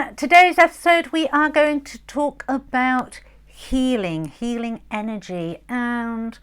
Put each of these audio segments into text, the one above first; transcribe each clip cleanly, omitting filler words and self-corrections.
In today's episode, we are going to talk about healing energy, and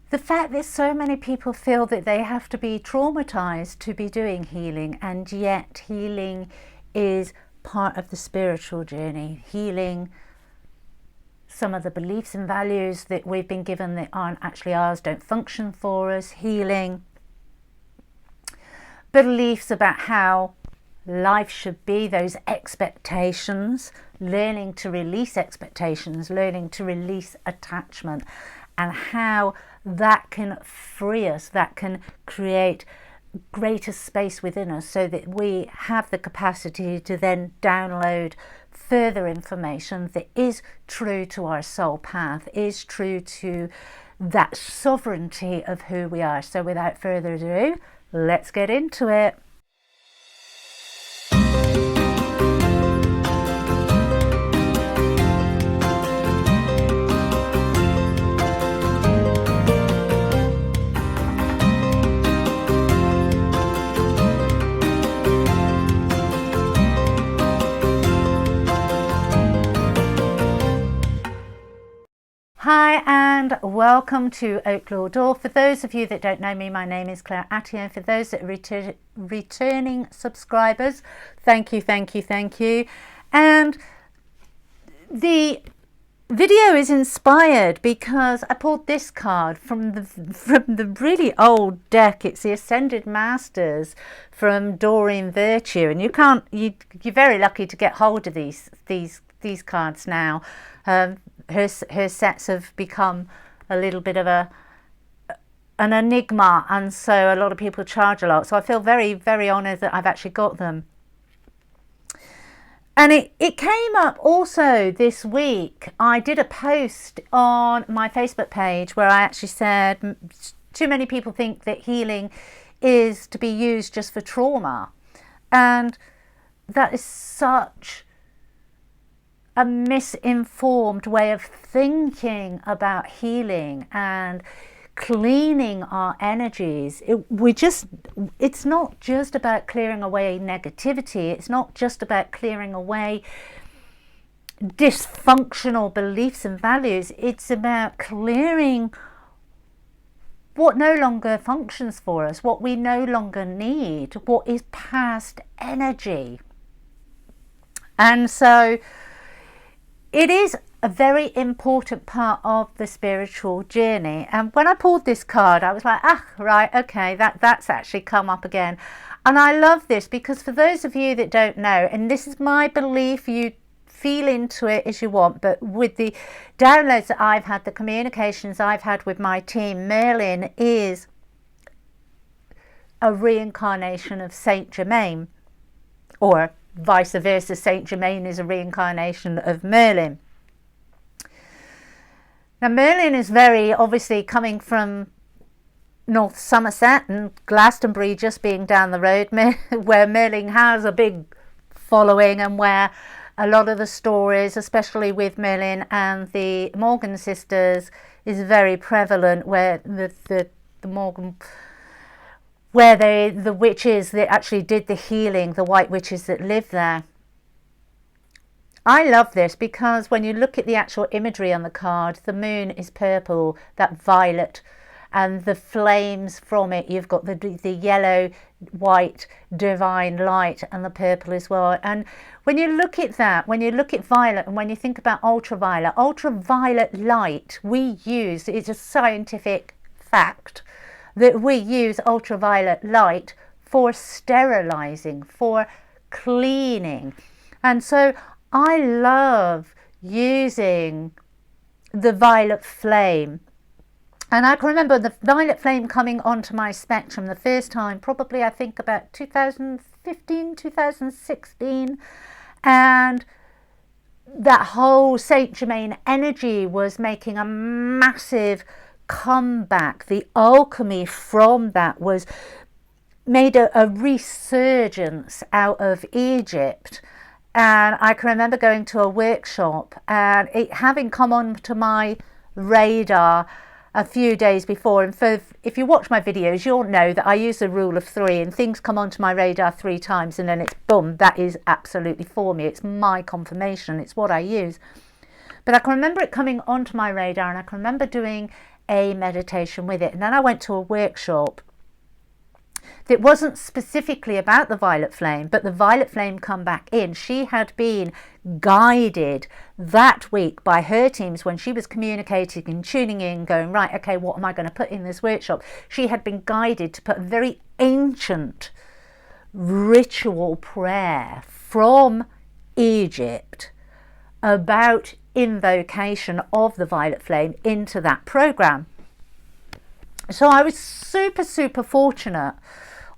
the fact that so many people feel that they have to be traumatized to be doing healing, and yet healing is part of the spiritual journey. Healing some of the beliefs and values that we've been given that aren't actually ours, don't function for us. Healing beliefs about how life should be, those expectations, learning to release expectations, learning to release attachment, and how that can free us, that can create greater space within us so that we have the capacity to then download further information that is true to our soul path, is true to that sovereignty of who we are. So without further ado, let's get into it. Hi and welcome to Oaklaw Door. For those of you that don't know me, my name is Claire Attier, and for those that are returning subscribers, thank you. And the video is inspired because I pulled this card from the really old deck. It's the Ascended Masters from Doreen Virtue, and you're very lucky to get hold of these cards now. Her sets have become a little bit of an enigma, and so a lot of people charge a lot. So I feel very, very honoured that I've actually got them. And it came up also this week. I did a post on my Facebook page where I actually said too many people think that healing is to be used just for trauma, and that is such a misinformed way of thinking about healing and cleaning our energies. It's not just about clearing away negativity. It's not just about clearing away dysfunctional beliefs and values. It's about clearing what no longer functions for us, what we no longer need, what is past energy. And so it is a very important part of the spiritual journey. And when I pulled this card, I was like, right, okay, that's actually come up again. And I love this because for those of you that don't know, and this is my belief, you feel into it as you want, but with the downloads that I've had, the communications I've had with my team, Merlin is a reincarnation of Saint Germain, or vice versa. Saint Germain is a reincarnation of Merlin. Now Merlin is very obviously coming from North Somerset, and Glastonbury just being down the road, where Merlin has a big following, and where a lot of the stories, especially with Merlin and the Morgan sisters, is very prevalent, where the Morgan, where the witches that actually did the healing, the white witches that live there. I love this because when you look at the actual imagery on the card, the moon is purple, that violet, and the flames from it, you've got the yellow, white, divine light, and the purple as well. And when you look at that, when you look at violet, and when you think about ultraviolet light, we use, it's a scientific fact, that we use ultraviolet light for sterilizing, for cleaning. And so I love using the violet flame. And I can remember the violet flame coming onto my spectrum the first time, probably I think about 2015, 2016. And that whole Saint Germain energy was making a massive comeback. The alchemy from that was made a resurgence out of Egypt. And I can remember going to a workshop and it having come onto my radar a few days before. And if you watch my videos, you'll know that I use the rule of 3, and things come onto my radar 3 times and then it's boom, that is absolutely for me. It's my confirmation. It's what I use. But I can remember it coming onto my radar, and I can remember doing a meditation with it. And then I went to a workshop that wasn't specifically about the violet flame, but the violet flame come back in. She had been guided that week by her teams when she was communicating and tuning in, going, right, okay, what am I going to put in this workshop? She had been guided to put a very ancient ritual prayer from Egypt about invocation of the violet flame into that program. So I was super, super fortunate,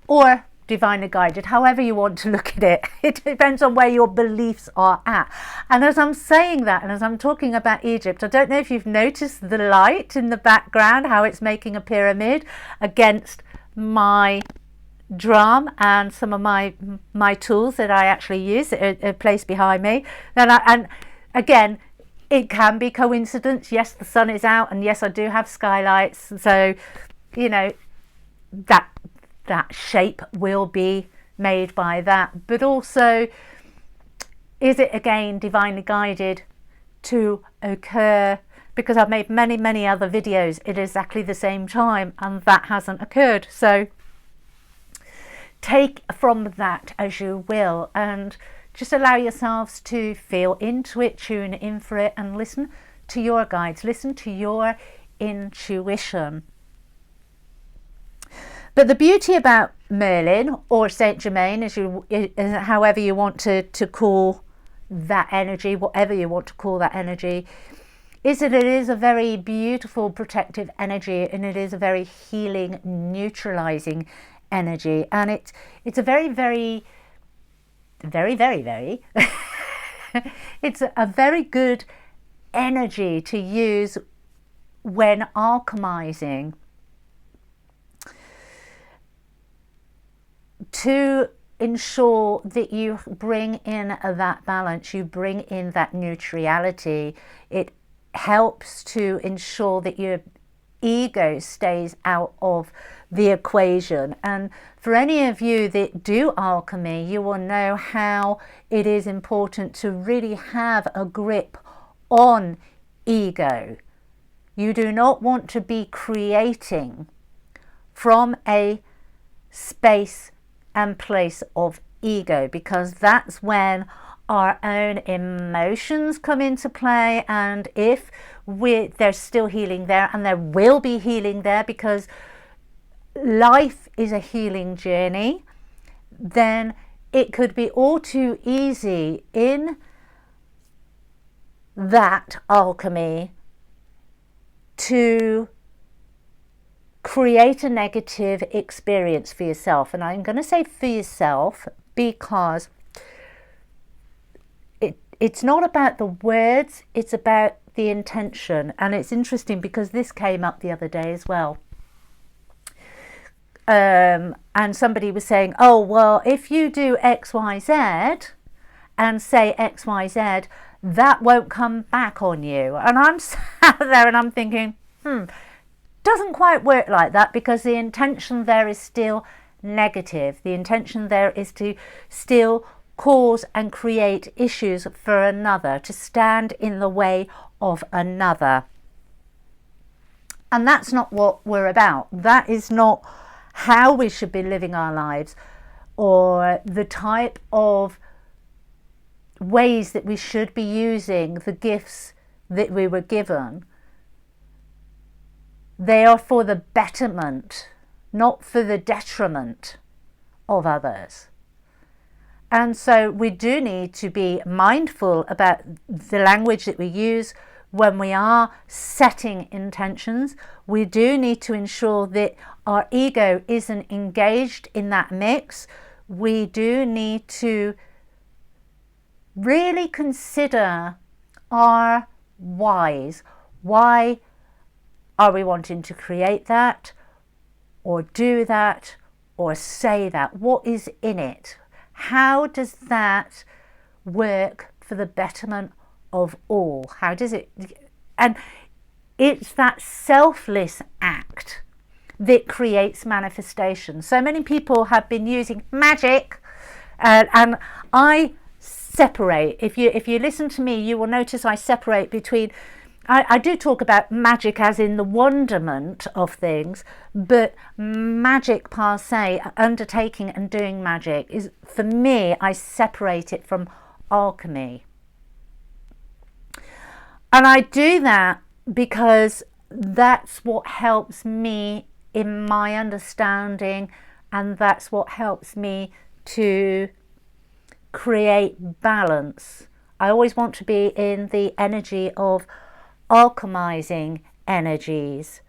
or divinely guided, however you want to look at it. It depends on where your beliefs are at. And as I'm saying that, and as I'm talking about Egypt, I don't know if you've noticed the light in the background, how it's making a pyramid against my drum and some of my tools that I actually use that are placed behind me. And again, it can be coincidence. Yes, the sun is out, and yes, I do have skylights. So, you know, that shape will be made by that. But also, is it again divinely guided to occur? Because I've made many, many other videos at exactly the same time, and that hasn't occurred. So take from that as you will, and just allow yourselves to feel into it, tune in for it, and listen to your guides, listen to your intuition. But the beauty about Merlin, or Saint Germain, however you want to call that energy, whatever you want to call that energy, is that it is a very beautiful protective energy, and it is a very healing, neutralizing energy. And it's a very, very, very, very, very it's a very good energy to use when alchemizing, to ensure that you bring in that balance, you bring in that neutrality. It helps to ensure that your ego stays out of the equation. And for any of you that do alchemy, you will know how it is important to really have a grip on ego. You do not want to be creating from a space and place of ego, because that's when our own emotions come into play. And if there's still healing there, and there will be healing there, because life is a healing journey, then it could be all too easy in that alchemy to create a negative experience for yourself. And I'm going to say for yourself, because it's not about the words, it's about the intention. And it's interesting because this came up the other day as well. And somebody was saying, oh, well, if you do XYZ and say XYZ, that won't come back on you. And I'm sat there and I'm thinking, doesn't quite work like that, because the intention there is still negative. The intention there is to still cause and create issues for another, to stand in the way of another. And that's not what we're about. That is not how we should be living our lives, or the type of ways that we should be using the gifts that we were given. They are for the betterment, not for the detriment of others. And so we do need to be mindful about the language that we use when we are setting intentions. We do need to ensure that our ego isn't engaged in that mix. We do need to really consider our whys. Why are we wanting to create that, or do that, or say that? What is in it? How does that work for the betterment of all? How does it? And it's that selfless act that creates manifestation. So many people have been using magic, and I separate. If you listen to me, you will notice I separate between, I do talk about magic as in the wonderment of things, but magic per se, undertaking and doing magic, is, for me, I separate it from alchemy. And I do that because that's what helps me in my understanding, and that's what helps me to create balance. I always want to be in the energy of alchemizing energies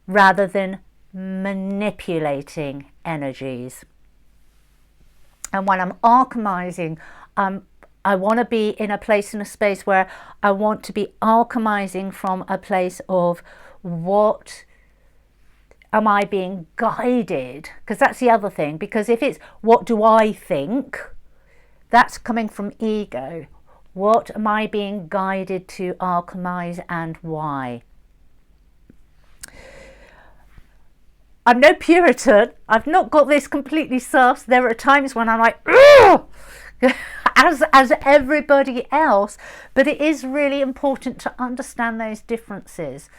rather than manipulating energies. And when I'm alchemizing, I want to be in a place, in a space where I want to be alchemizing from a place of, what am I being guided? Because that's the other thing. Because if it's what do I think, that's coming from ego. What am I being guided to alchemize, and why? I'm no Puritan. I've not got this completely sus. There are times when I'm like, ugh! as everybody else, but it is really important to understand those differences.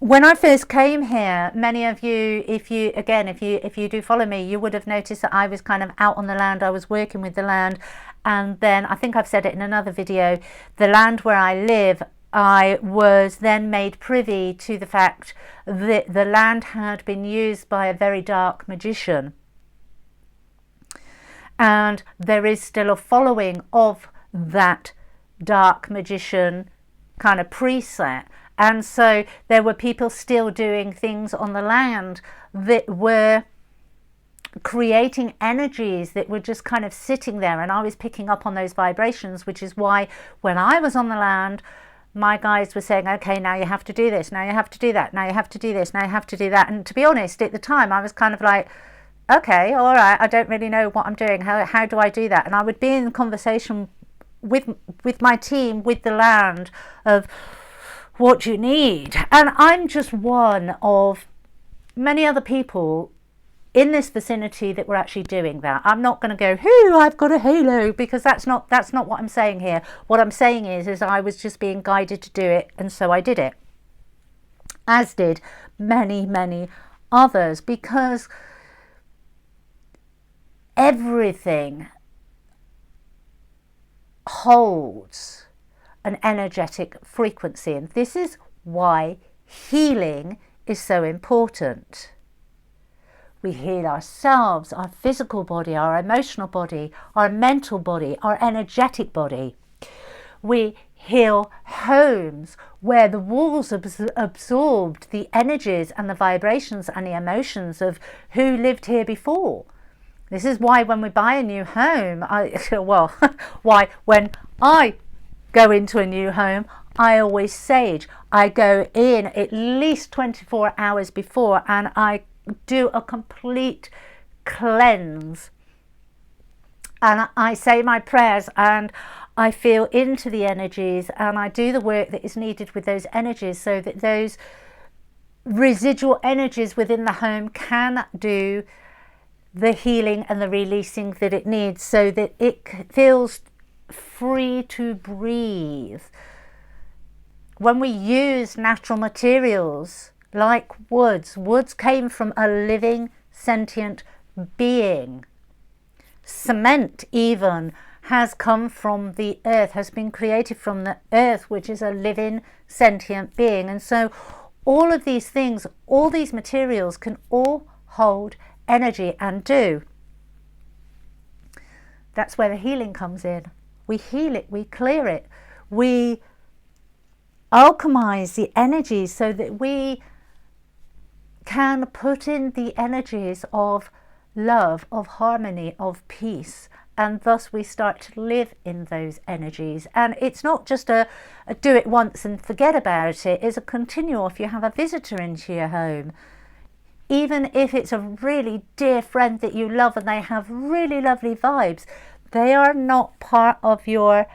When I first came here, many of you, if you do follow me, you would have noticed that I was kind of out on the land. I was working with the land, and then I think I've said it in another video, the land where I live, I was then made privy to the fact that the land had been used by a very dark magician. And there is still a following of that dark magician kind of preset. And so there were people still doing things on the land that were creating energies that were just kind of sitting there. And I was picking up on those vibrations, which is why when I was on the land, my guides were saying, okay, now you have to do this, now you have to do that, now you have to do this, now you have to do that. And to be honest, at the time, I was kind of like, okay, all right, I don't really know what I'm doing. How do I do that? And I would be in conversation with my team, with the land, of what you need. And I'm just one of many other people in this vicinity that were actually doing that. I'm not going to go, "Hoo, I've got a halo," because that's not what I'm saying here. What I'm saying is I was just being guided to do it, and so I did it. As did many, many others, because everything holds an energetic frequency, and this is why healing is so important. We heal ourselves, our physical body, our emotional body, our mental body, our energetic body. We heal homes where the walls absorbed the energies and the vibrations and the emotions of who lived here before. This is why when we buy a new home, why when I go into a new home, I always sage. I go in at least 24 hours before, and I do a complete cleanse. And I say my prayers, and I feel into the energies, and I do the work that is needed with those energies, so that those residual energies within the home can do the healing and the releasing that it needs, so that it feels free to breathe. When we use natural materials like woods came from a living sentient being. Cement even has come from the earth, has been created from the earth, which is a living sentient being. And so all of these things, all these materials can all hold energy, and do. That's where the healing comes in. We heal it, we clear it, we alchemize the energies so that we can put in the energies of love, of harmony, of peace, and thus we start to live in those energies. And it's not just a do it once and forget about it. It's a continual. If you have a visitor into your home, even if it's a really dear friend that you love and they have really lovely vibes, they are not part of your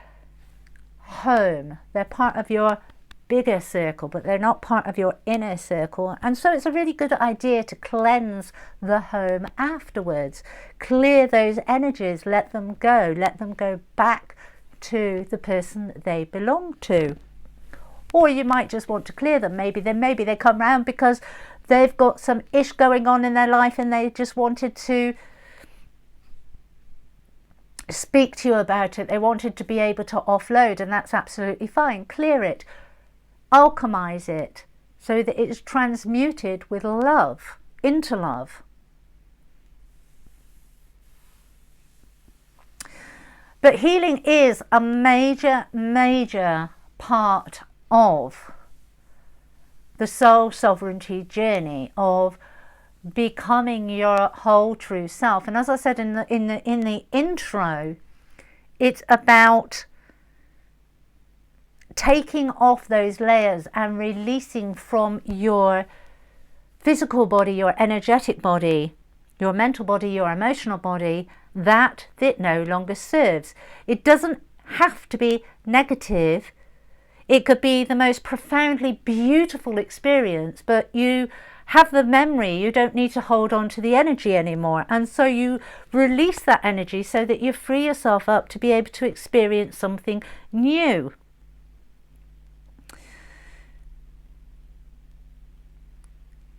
home. They're part of your bigger circle, but they're not part of your inner circle. And so it's a really good idea to cleanse the home afterwards. Clear those energies, let them go back to the person that they belong to. Or you might just want to clear them. Maybe they come round because they've got some ish going on in their life and they just wanted to speak to you about it. They wanted to be able to offload, and that's absolutely fine. Clear it, alchemize it so that it's transmuted with love into love. But healing is a major part of the soul sovereignty journey of becoming your whole true self. And as I said in the intro, it's about taking off those layers and releasing from your physical body, your energetic body, your mental body, your emotional body, that no longer serves. It doesn't have to be negative. It could be the most profoundly beautiful experience, but you have the memory. You don't need to hold on to the energy anymore. And so you release that energy so that you free yourself up to be able to experience something new.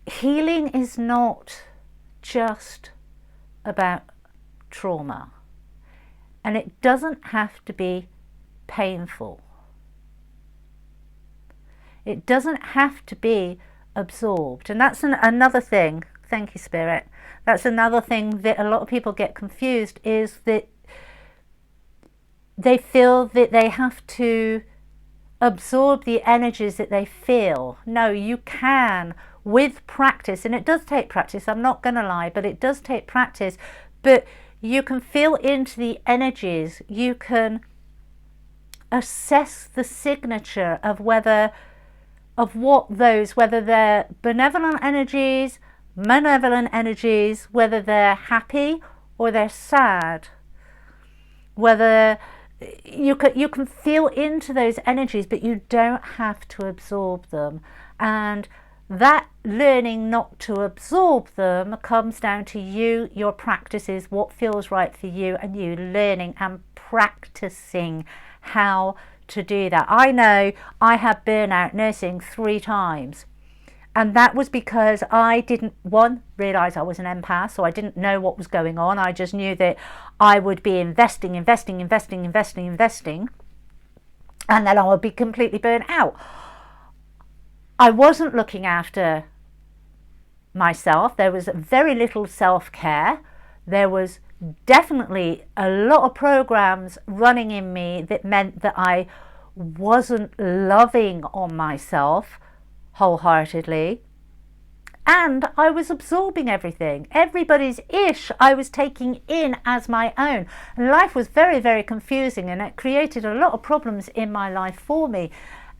Healing is not just about trauma, and it doesn't have to be painful. It doesn't have to be absorbed. And that's another thing. Thank you, Spirit. That's another thing that a lot of people get confused, is that they feel that they have to absorb the energies that they feel. No, you can, with practice, and it does take practice, I'm not going to lie, but it does take practice. But you can feel into the energies. You can assess the signature of whether they're benevolent energies, malevolent energies, whether they're happy or they're sad, whether you can feel into those energies, but you don't have to absorb them. And that learning not to absorb them comes down to you, your practices, what feels right for you, and you learning and practicing how to do that. I know I had burnout nursing 3 times, and that was because I didn't realize I was an empath, so I didn't know what was going on. I just knew that I would be investing, and then I would be completely burnt out. I wasn't looking after myself. There was very little self-care. There was definitely a lot of programs running in me that meant that I wasn't loving on myself wholeheartedly, and I was absorbing everything. Everybody's ish I was taking in as my own, and life was very, very confusing, and it created a lot of problems in my life for me.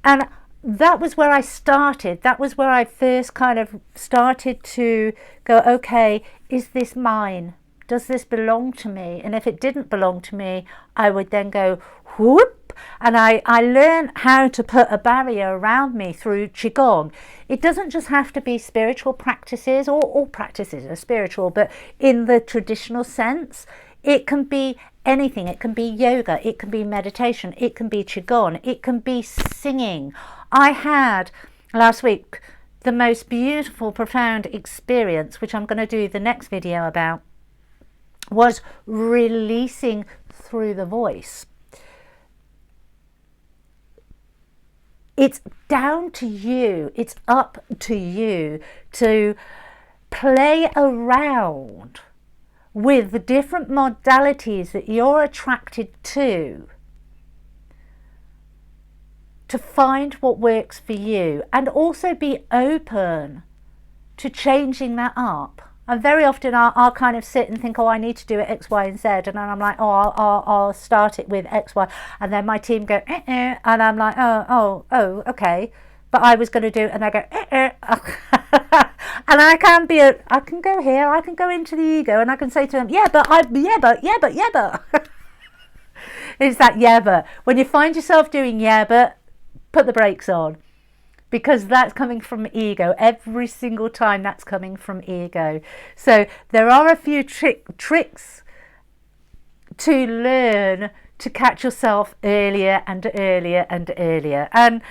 And that was where I started. That was where I first kind of started to go, okay, is this mine? Does this belong to me? And if it didn't belong to me, I would then go whoop, and I learned how to put a barrier around me through Qigong. It doesn't just have to be spiritual practices, or all practices are spiritual, but in the traditional sense, it can be anything. It can be yoga, it can be meditation, it can be Qigong, it can be singing. I had last week the most beautiful, profound experience, which I'm going to do the next video about, was releasing through the voice. It's down to you, it's up to you to play around with the different modalities that you're attracted to find what works for you, and also be open to changing that up. And very often I'll kind of sit and think, oh, I need to do it X, Y, and Z, and then I'm like, oh, I'll start it with X, Y, and then my team go, and I'm like, oh, okay, but I was going to do it, and they go, and I can go here, I can go into the ego, and I can say to them, yeah, but. It's that yeah, but. When you find yourself doing yeah, but, put the brakes on. because that's coming from ego. Every single time that's coming from ego. So there are a few tricks to learn to catch yourself earlier and earlier and earlier. And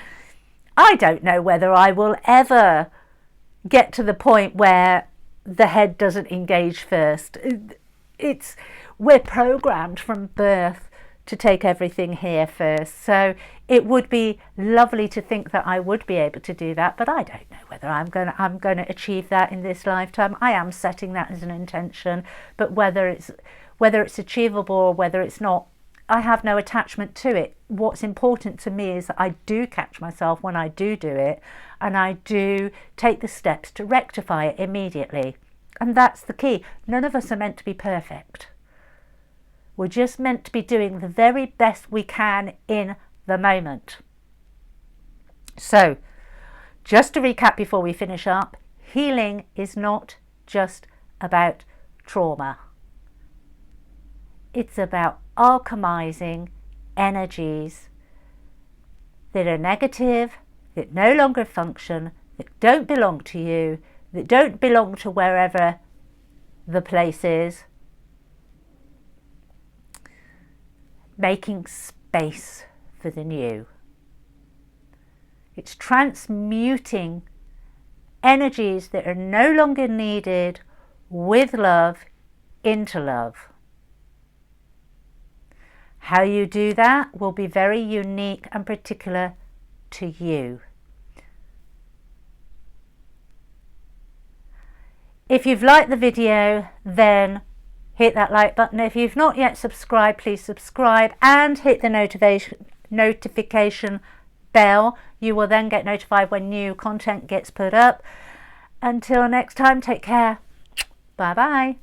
I don't know whether I will ever get to the point where the head doesn't engage first. We're programmed from birth to take everything here first. So it would be lovely to think that I would be able to do that, but I don't know whether I'm going to achieve that in this lifetime. I am setting that as an intention, but whether it's achievable or whether it's not, I have no attachment to it. What's important to me is that I do catch myself when I do it, and I do take the steps to rectify it immediately. And that's the key. None of us are meant to be perfect. We're just meant to be doing the very best we can in the moment. So, just to recap before we finish up, healing is not just about trauma. It's about alchemizing energies that are negative, that no longer function, that don't belong to you, that don't belong to wherever the place is. Making space for the new. It's transmuting energies that are no longer needed with love into love. How you do that will be very unique and particular to you. If you've liked the video, then hit that like button. If you've not yet subscribed, please subscribe and hit the notification bell. You will then get notified when new content gets put up. Until next time, take care. Bye bye.